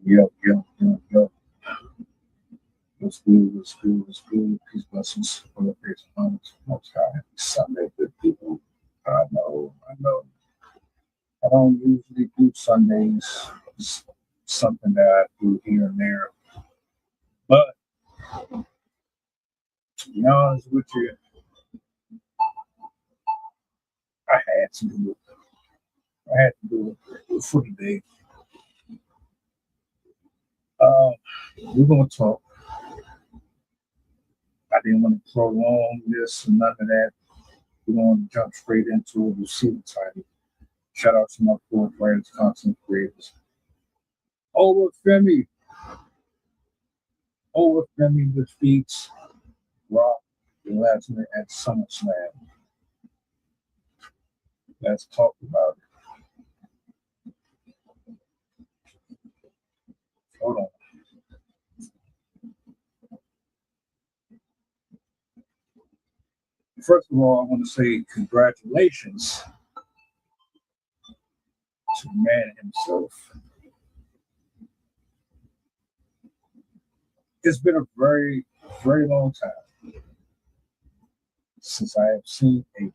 Yo. What's good? What's good? What's good? Peace, blessings, for the grace and honor to the Most High. Happy Sunday, good people. I know. I don't usually do Sundays. It's something that I do here and there. But to be honest with you, I had to do it. I had to do it for today. Uh, we're gonna talk. I didn't want to prolong this and none of that. We're gonna jump straight into it. We'll see the title. Shout out to my four friends, content creators. Oba Femi. Oba Femi defeats Brock Lesnar at SummerSlam. Let's talk about it. Hold on. First of all, I want to say congratulations to the man himself. It's been a very, very long time since I have seen a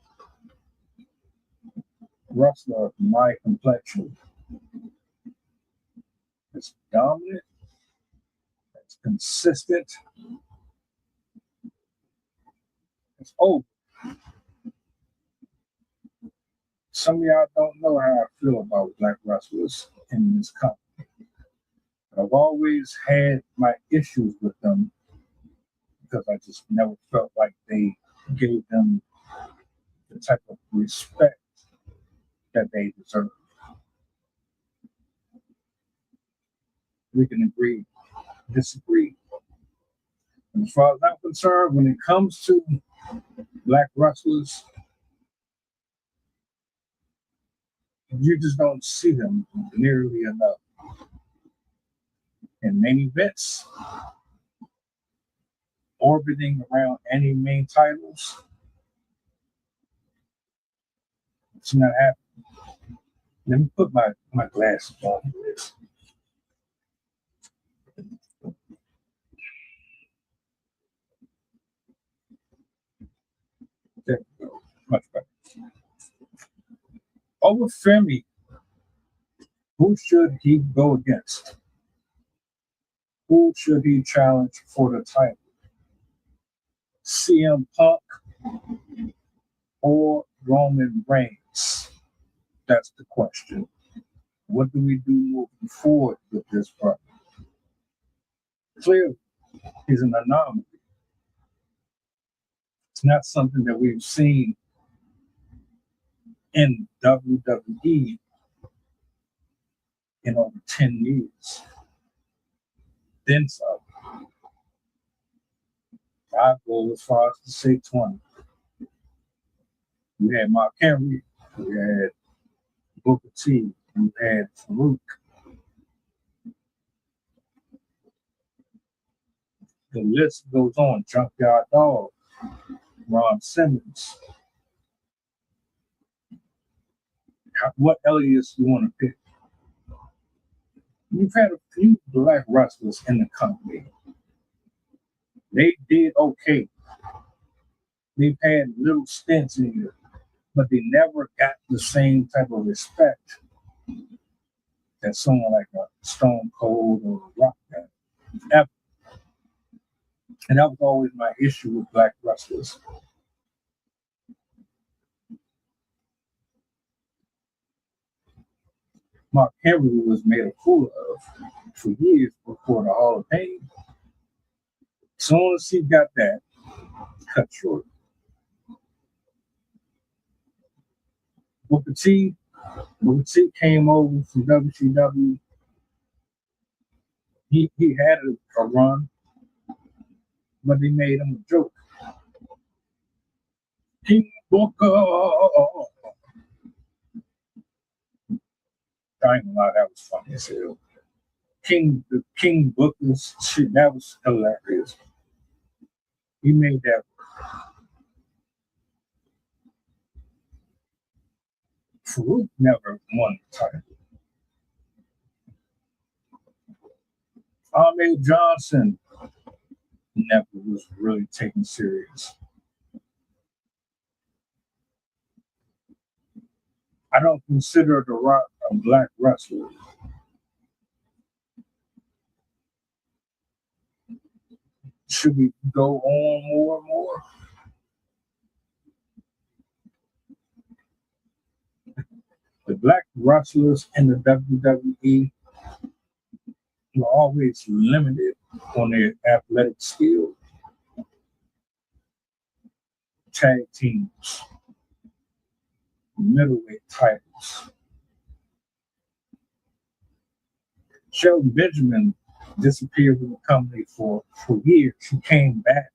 wrestler of my complexion that's dominant, that's consistent, that's old. Some of y'all don't know how I feel about black wrestlers in this country. I've always had my issues with them because I just never felt like they gave them the type of respect that they deserve. We can agree, disagree. And as far as I'm concerned, when it comes to black wrestlers, you just don't see them nearly enough. In main events, orbiting around any main titles, it's not happening. Let me put my glasses on for this. There we go. Much better. Oba Femi, who should he go against? Who should he challenge for the title? CM Punk or Roman Reigns? That's the question. What do we do moving forward with this brother? Clearly, he's an anomaly. It's not something that we've seen in WWE in over 10 years. Then some. I go as far as to say 20. We had Mark Henry, we had Booker T, we had Farouk. The list goes on. Junkyard Dog, Ron Simmons. What alias you want to pick? You've had a few black wrestlers in the company. They did okay. They've had little stints in here, but they never got the same type of respect that someone like a Stone Cold or a Rock got. Ever. And that was always my issue with black wrestlers. Mark Henry was made a fool of for years before the Hall of Fame. As soon as he got that, cut short. Booker T came over from WCW. He had a run, but they made him a joke. King Booker. I ain't gonna lie, that was funny as hell. King Booker's shit, that was hilarious. He made that. Farouk never won the title. Ahmed Johnson never was really taken serious. I don't consider The Rock a black wrestler. Should we go on more and more? The black wrestlers in the WWE were always limited on their athletic skill. Tag teams, middleweight titles. Shelton Benjamin disappeared from the company for years. He came back.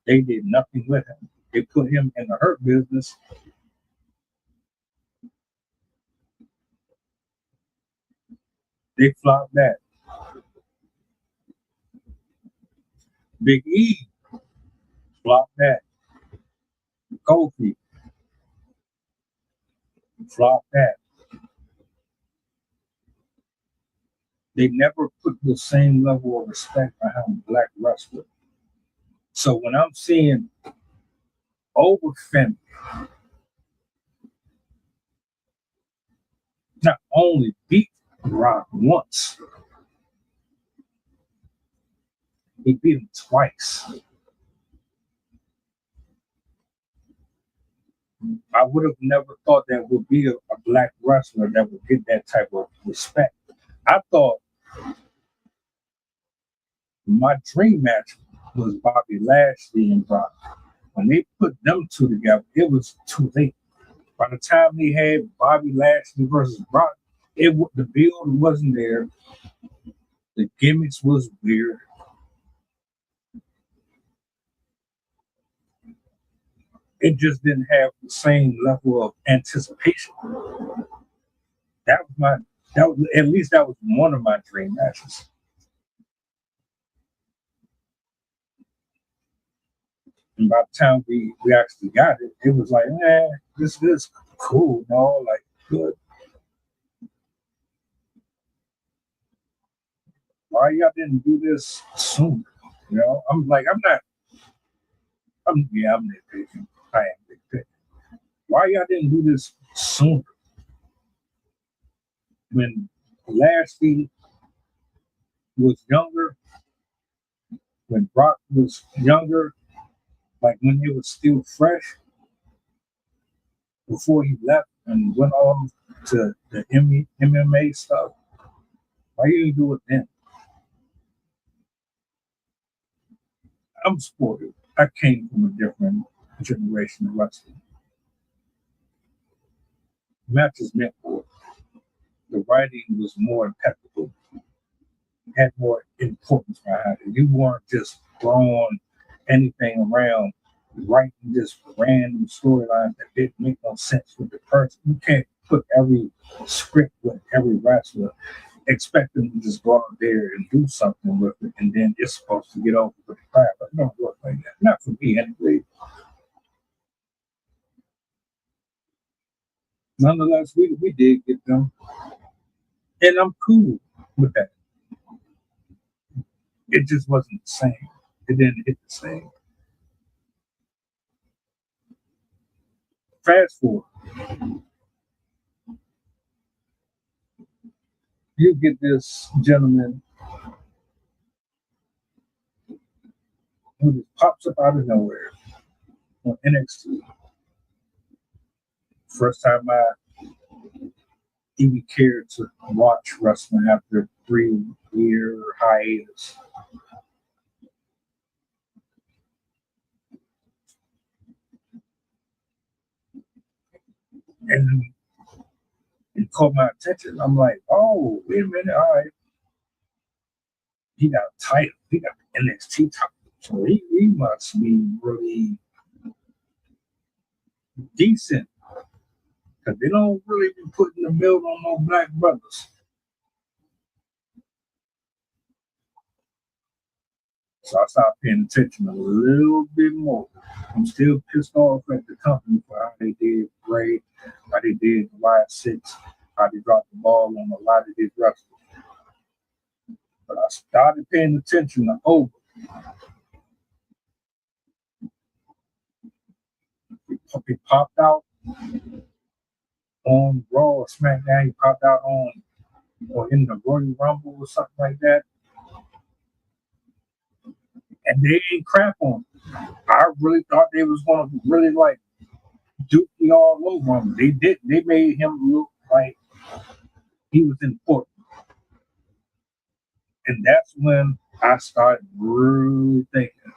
They did nothing with him. They put him in the hurt business. They flopped that. Big E flopped that. Kofi flopped that. They never put the same level of respect behind black wrestler. So when I'm seeing Oba Femi not only beat Brock once, he beat him twice. I would have never thought that would be a black wrestler that would get that type of respect. I thought my dream match was Bobby Lashley and Brock. When they put them two together, it was too late. By the time they had Bobby Lashley versus Brock, the build wasn't there. The gimmicks was weird. It just didn't have the same level of anticipation. At least that was one of my dream matches. And by the time we actually got it, it was like, this is cool, like good. Why y'all didn't do this sooner? I'm nitpicking. I am nitpicking. Why y'all didn't do this sooner? When Lashley was younger, when Brock was younger, like when it was still fresh, before he left and went on to the MMA stuff, why you didn't do it then? I'm spoiled. I came from a different generation of wrestling. Matches meant more. The writing was more impeccable, had more importance behind it. You weren't just throwing anything around, writing this random storyline that didn't make no sense with the person. You can't put every script with every wrestler, expect them to just go out there and do something with it, and then it's supposed to get over with the crap. But it don't work like that. Not for me, anyway. Nonetheless, we did get them, and I'm cool with that. It just wasn't the same. It didn't hit the same. Fast forward, you get this gentleman who just pops up out of nowhere on NXT. First time I even cared to watch wrestling after a 3-year hiatus. And it caught my attention. I'm like, oh, wait a minute, all right. He got a title. He got the NXT title. So he must be really decent. Because they don't really be putting the build on no black brothers. So I started paying attention a little bit more. I'm still pissed off at the company for how they did Bray, how they did Wyatt 6, how they dropped the ball on a lot of these wrestlers. But I started paying attention to Oba. He popped out on Raw or SmackDown. He popped out on or in the Royal Rumble or something like that. And they ain't crap on him. I really thought they was gonna really like Dookie all over him. They did. They made him look like he was important. And that's when I started really thinking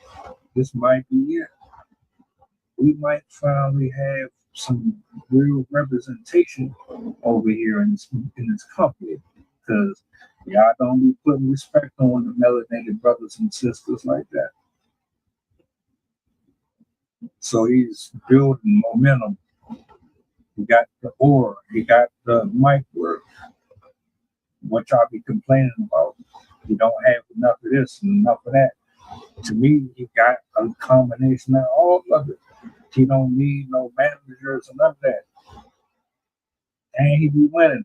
this might be it. We might finally have some real representation over here in this company because y'all don't be putting respect on the melanated brothers and sisters like that. So he's building momentum. He got the aura, he got the mic work. What y'all be complaining about? You don't have enough of this and enough of that. To me, he got a combination of all of it. He don't need no managers or none of that. Dang, he be winning.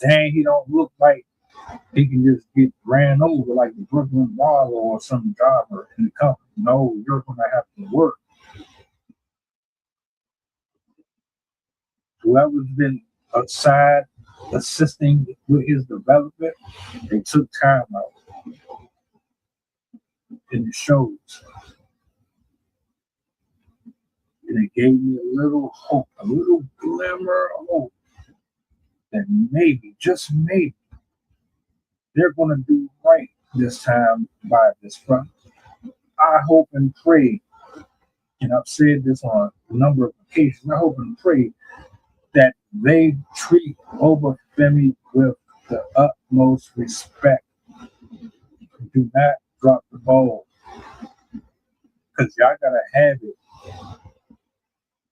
Dang, he don't look like he can just get ran over like the Brooklyn Brawler or some driver in the company. No, you're going to have to work. Whoever's been outside assisting with his development, they took time out. And it shows. And it gave me a little hope, a little glimmer of hope that maybe, just maybe, they're going to do right this time by this front. I hope and pray, and I've said this on a number of occasions, I hope and pray that they treat Oba Femi with the utmost respect. Do not drop the ball. Because y'all got to have it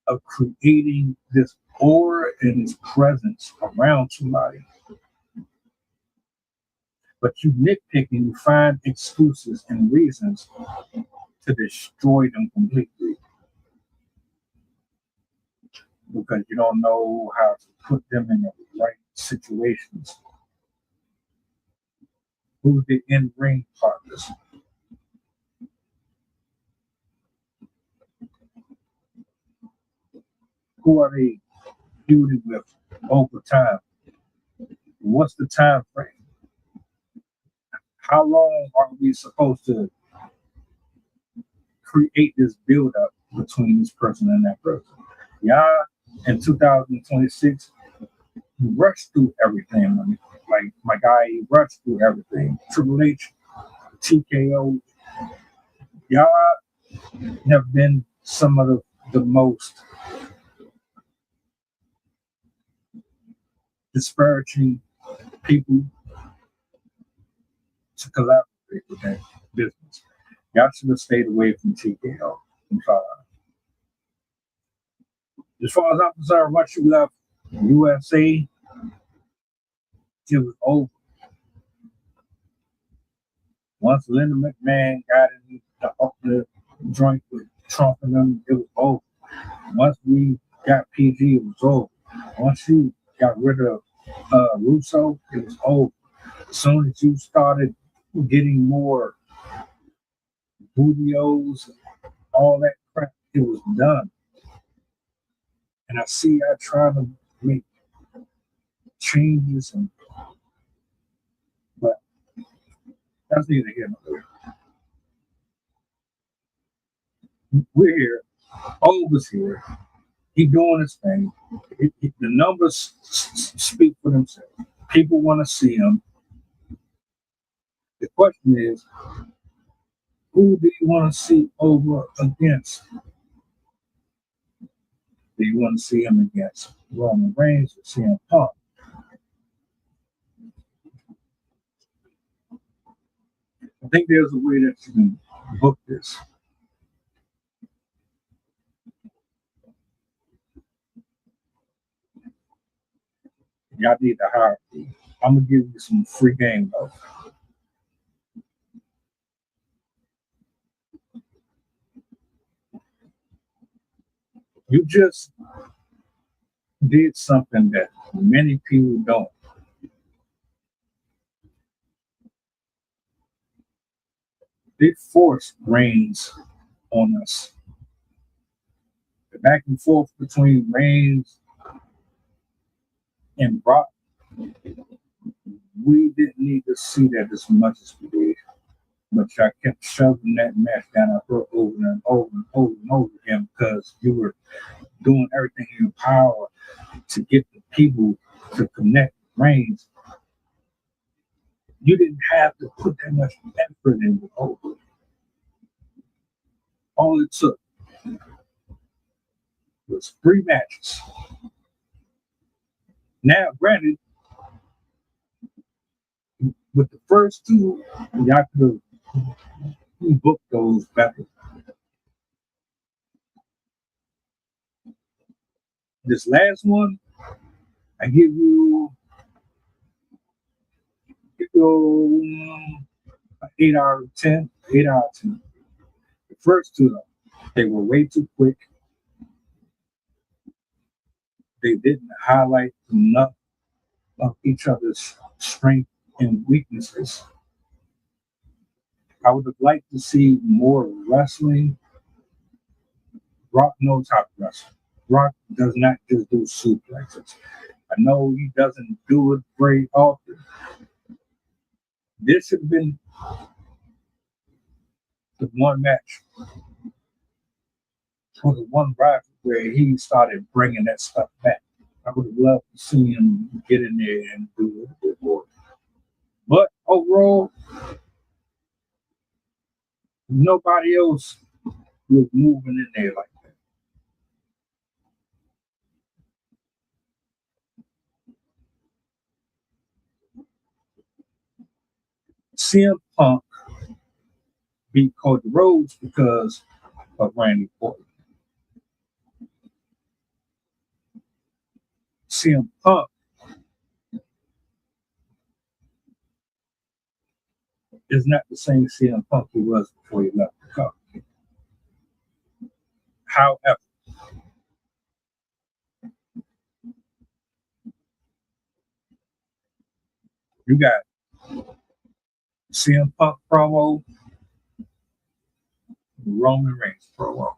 of creating this aura and this presence around somebody. But you nitpicking, you find excuses and reasons to destroy them completely. Because you don't know how to put them in the right situations. Who's the in-ring partners? Who are they feuding with over time? What's the time frame? How long are we supposed to create this build-up between this person and that person? Yeah, in 2026, you rushed through everything. Like my guy, he rushed through everything. Triple H, TKO, y'all have been some of the most disparaging people to collaborate with that business. Y'all should have stayed away from TKO. I'm sorry. As far as I'm concerned, once you left USA, it was over. Once Linda McMahon got in the joint with Trump and them, it was over. Once we got PG, it was over. Once you got rid of Russo, it was over. As soon as you started getting more Budios, all that crap, it was done. And I see I try to make changes, but that's neither here nor there. We're here. Oba's here. He's doing his thing. The numbers speak for themselves. People want to see him. The question is, who do you want to see Oba against? Do you want to see him against Roman Reigns or CM Punk? I think there's a way that you can book this. Y'all need to hire me. I'm gonna give you some free game though. You just did something that many people don't. They forced Reigns on us. The back and forth between Reigns and Brock, we didn't need to see that as much as we did. But I kept shoving that match down our throat over and over and over and over again because you were doing everything in your power to get the people to connect with Reigns. You didn't have to put that much effort into over. All it took was 3 matches. Now, granted, with the first 2, y'all could have booked those better. This last one, I give you 8 out of 10. 8 out of 10. The first 2, though, they were way too quick. They didn't highlight enough of each other's strengths and weaknesses. I would have liked to see more wrestling. Brock knows how to wrestle. Brock does not just do suplexes. I know he doesn't do it very often. This should have been the one match for the one rival where he started bringing that stuff back. I would have loved to see him get in there and do a bit more. But overall, nobody else was moving in there like that. CM Punk beat Cody Rhodes because of Randy Orton. CM Punk is not the same CM Punk he was before he left the company. However, you got CM Punk promo, Roman Reigns promo.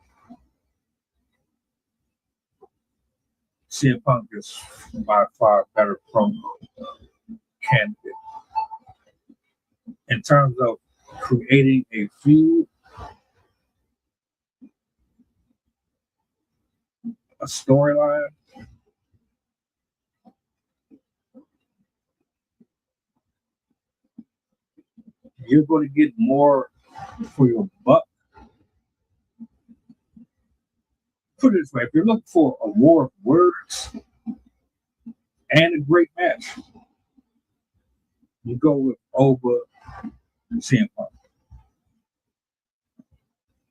CM Punk is by far better promo candidate. In terms of creating a feud, a storyline, you're going to get more for your buck. Put it this way, if you're looking for a war of words and a great match, you go with Oba and CM Punk.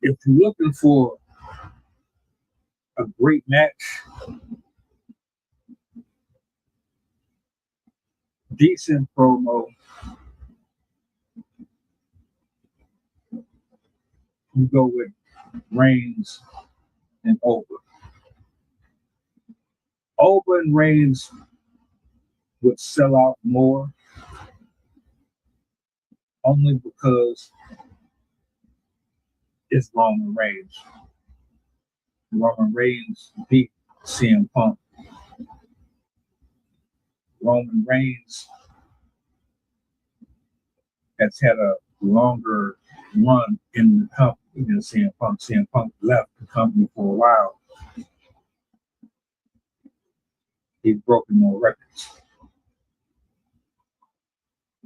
If you're looking for a great match, decent promo, you go with Reigns and Oba. Oba and Reigns would sell out more only because it's Roman Reigns. Roman Reigns beat CM Punk. Roman Reigns has had a longer run in the company than CM Punk. CM Punk left the company for a while. He's broken more records.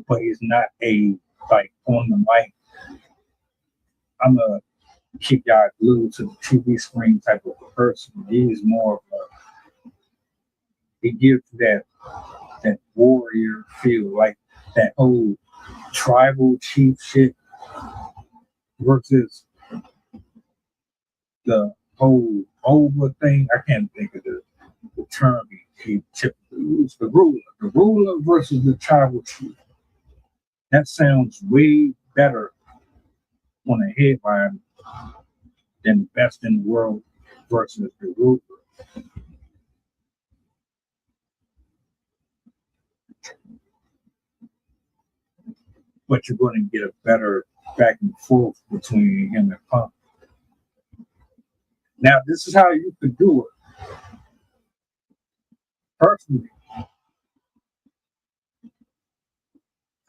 But he's not a, like, on the mic, I'm a keep y'all glued to the TV screen type of a person. He's more of a, he gives that warrior feel, like that whole tribal chief shit versus the whole Oba thing. I can't think of the term he typically uses. The ruler versus the tribal chief. That sounds way better on a headline than best in the world versus the ruler. But you're going to get a better back and forth between him and Punk. Now, this is how you could do it. Personally,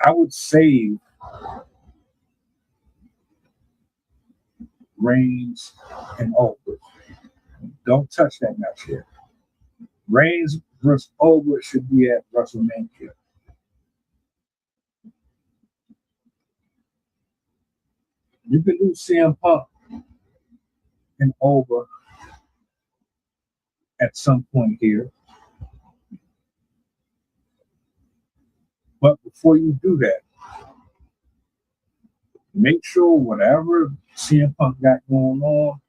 I would save Reigns and Oba. Don't touch that match yet. Reigns versus Oba should be at WrestleMania. You can do CM Punk and Oba at some point here. But before you do that, make sure whatever CM Punk got going on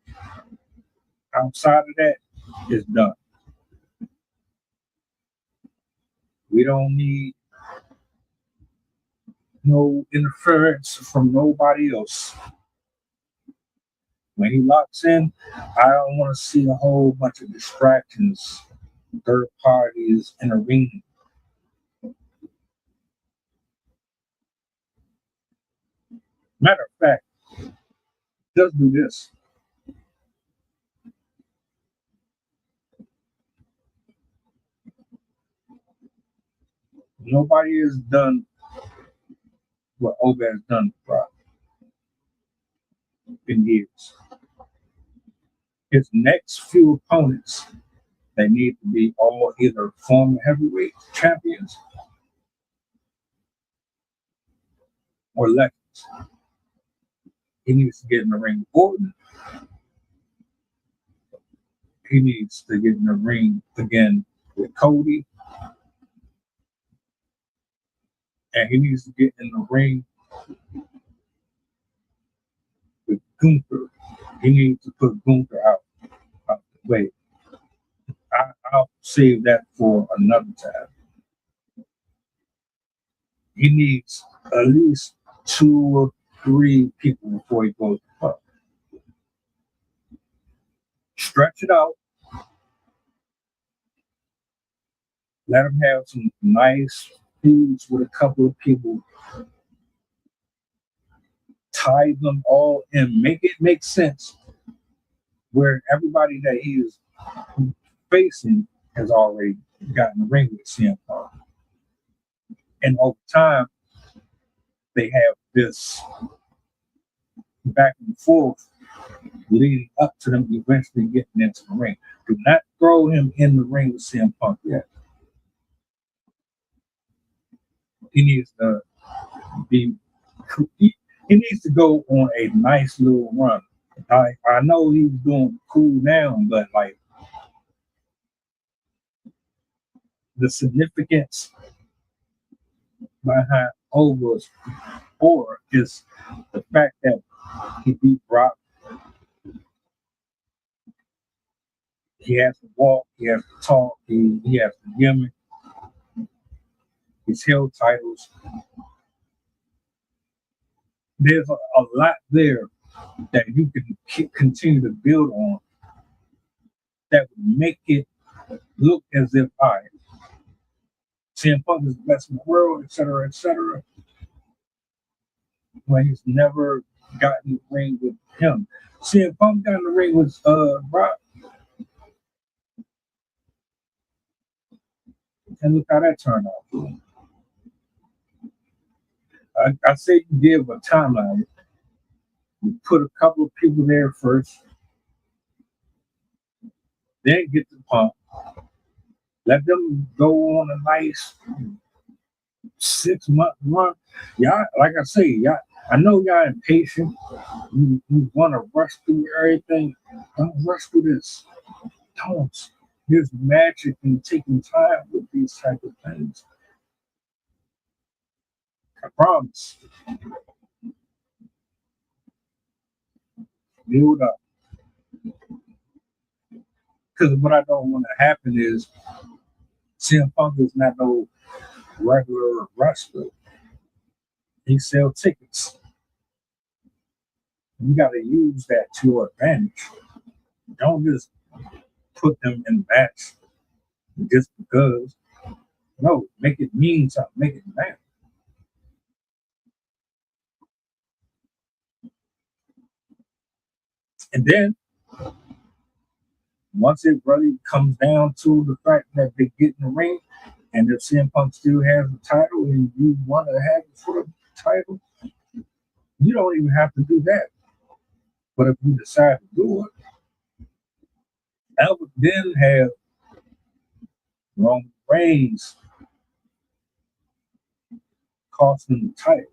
outside of that is done. We don't need no interference from nobody else. When he locks in, I don't want to see a whole bunch of distractions, third parties in a ring. Matter of fact, just do this. Nobody has done what Oba has done for in years. His next few opponents, they need to be all either former heavyweight champions or legends. He needs to get in the ring with Gordon. He needs to get in the ring again with Cody. And he needs to get in the ring with Gunther. He needs to put Gunther out the way. I'll save that for another time. He needs at least 2 or 3 people before he goes to Punk. Stretch it out. Let him have some nice feuds with a couple of people. Tie them all in. Make it make sense where everybody that he is facing has already gotten the ring with CM Punk. And over time, they have this back and forth leading up to them eventually getting into the ring. Do not throw him in the ring with CM Punk yet. He needs to be. He needs to go on a nice little run. I know he's doing cool now, but like the significance behind Oba's aura is the fact that he beat Brock. He has to walk, he has to talk, he has to gimmick. He's held titles. There's a lot there that you can continue to build on that would make it look as if CM Punk is the best in the world, et cetera, when he's never gotten the ring with him. CM Punk got in the ring with Brock. And look how that turned out. I say you give a timeline. You put a couple of people there first, then get the Punk. Let them go on a nice 6-month run. Y'all, like I say, y'all, I know y'all impatient. You want to rush through everything. Don't rush through this. Don't. There's magic in taking time with these type of things. I promise. Build up. Because what I don't want to happen is CM Punk is not no regular wrestler. He sells tickets. You got to use that to your advantage. Don't just put them in the match just because. No, make it mean something. Make it matter. And then once it really comes down to the fact that they get in the ring, and if CM Punk still has the title and you want to have it for the title, you don't even have to do that. But if you decide to do it, I would then have Roman Reigns costing the title.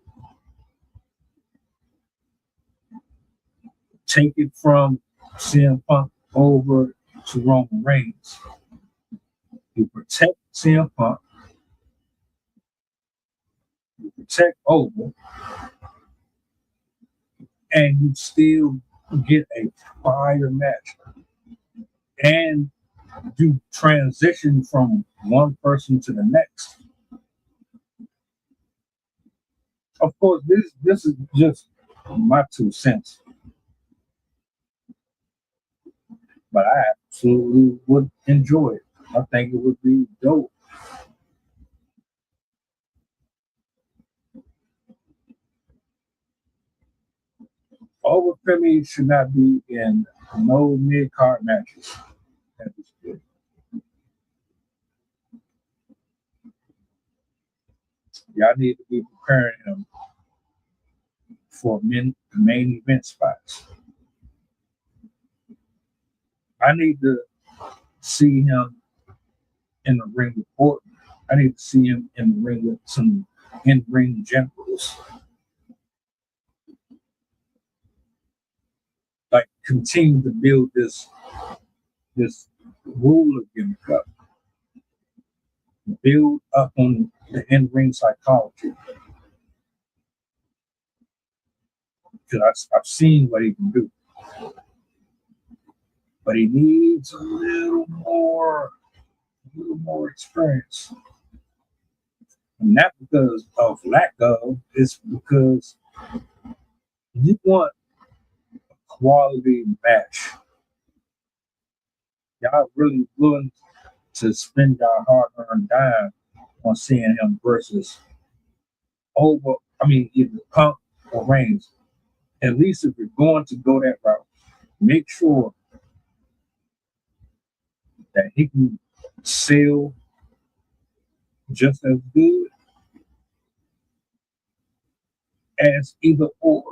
Take it from CM Punk over to Roman Reigns. You protect CM Punk, you protect Oba, and you still get a fire match. And you transition from one person to the next. Of course, this is just my 2 cents, but I absolutely would enjoy it. I think it would be dope. Oba Femi should not be in no mid card matches at this point. Y'all need to be preparing him for main event spots. I need to see him in the ring with Orton. I need to see him in the ring with some in-ring generals. Like continue to build this ruler gimmick up. Build up on the in-ring psychology. Because I've seen what he can do. But he needs a little more experience. And not because of lack of, it's because you want a quality match. Y'all really willing to spend your hard-earned dime on seeing him versus either Punk or Reigns. At least if you're going to go that route, make sure that he can sell just as good as either or.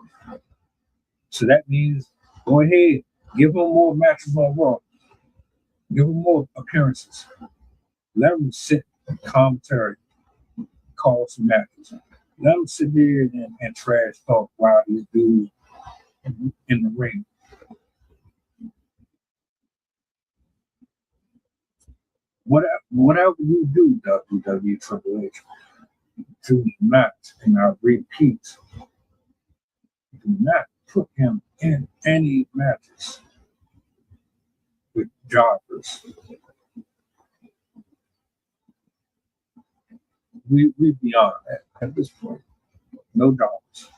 So that means go ahead, give him more matches on Raw, give him more appearances, let him sit in commentary, call some matches, let him sit there and trash talk while he's dudes in the ring. Whatever you do, WWE Triple H, do not, and I repeat, do not put him in any matches with jobbers. We beyond that at this point. No jobbers.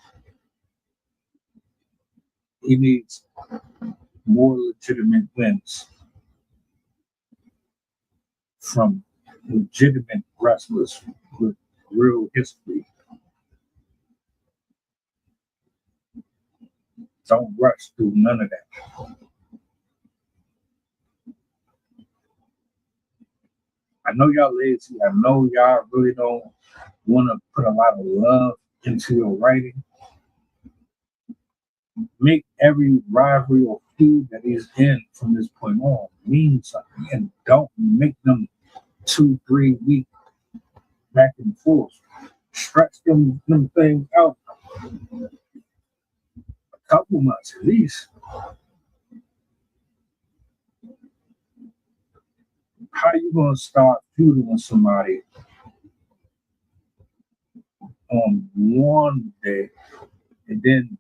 He needs more legitimate wins from legitimate wrestlers with real history. Don't rush through none of that. I know y'all lazy. I know y'all really don't want to put a lot of love into your writing. Make every rivalry or feud that he's in from this point on mean something, and don't make them 2-3 week back and forth. Stretch them things out a couple months at least. How you gonna start feuding with somebody on one day and then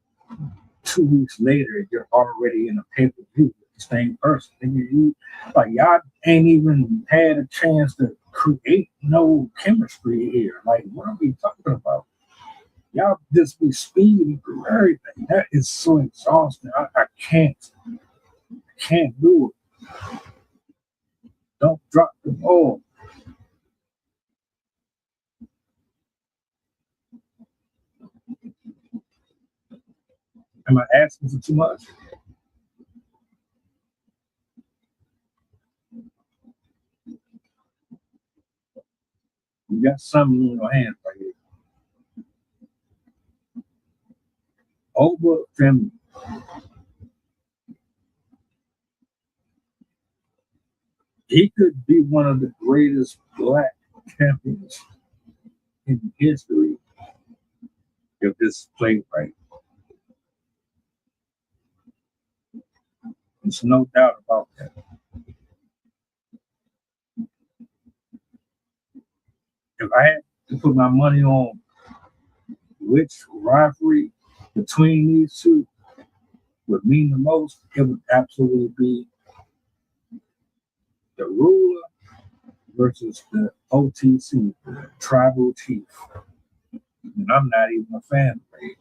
2 weeks later you're already in a pay-per-view with the same person? And you like y'all ain't even had a chance to create no chemistry here. Like, what are we talking about? Y'all just be speeding through everything. That is so exhausting. I can't do it. Don't drop the ball. Am I asking for too much? You got something in your hands right here. Oba Femi. He could be one of the greatest black champions in history if this is played right. There's no doubt about that. If I had to put my money on which rivalry between these two would mean the most, it would absolutely be the ruler versus the OTC, the tribal chief. And I'm not even a fan of it.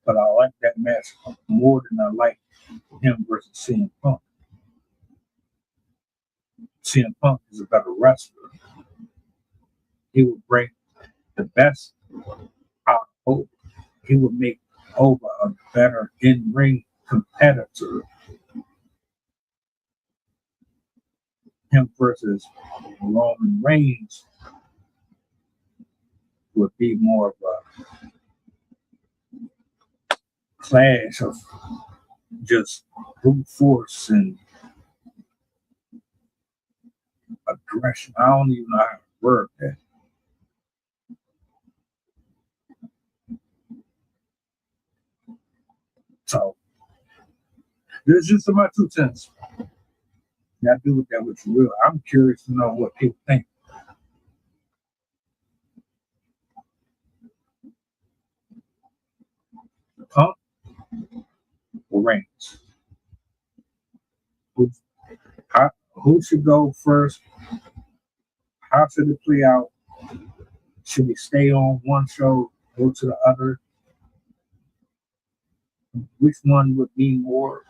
But I like that match more than I like him versus CM Punk. CM Punk is a better wrestler. He would bring the best out of Oba. He would make Oba a better in-ring competitor. Him versus Roman Reigns would be more of a clash of just brute force and aggression. I don't even know how to word that. So this is just my 2 cents. I do with that what you will. I'm curious to know what people think. Punk or Reigns? Who should go first? How should it play out? Should we stay on one show, go to the other? Which one would mean more?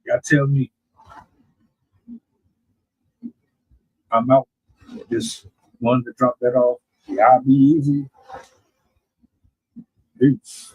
Y'all tell me. I'm out. Just wanted to drop that off. Y'all be easy. Peace.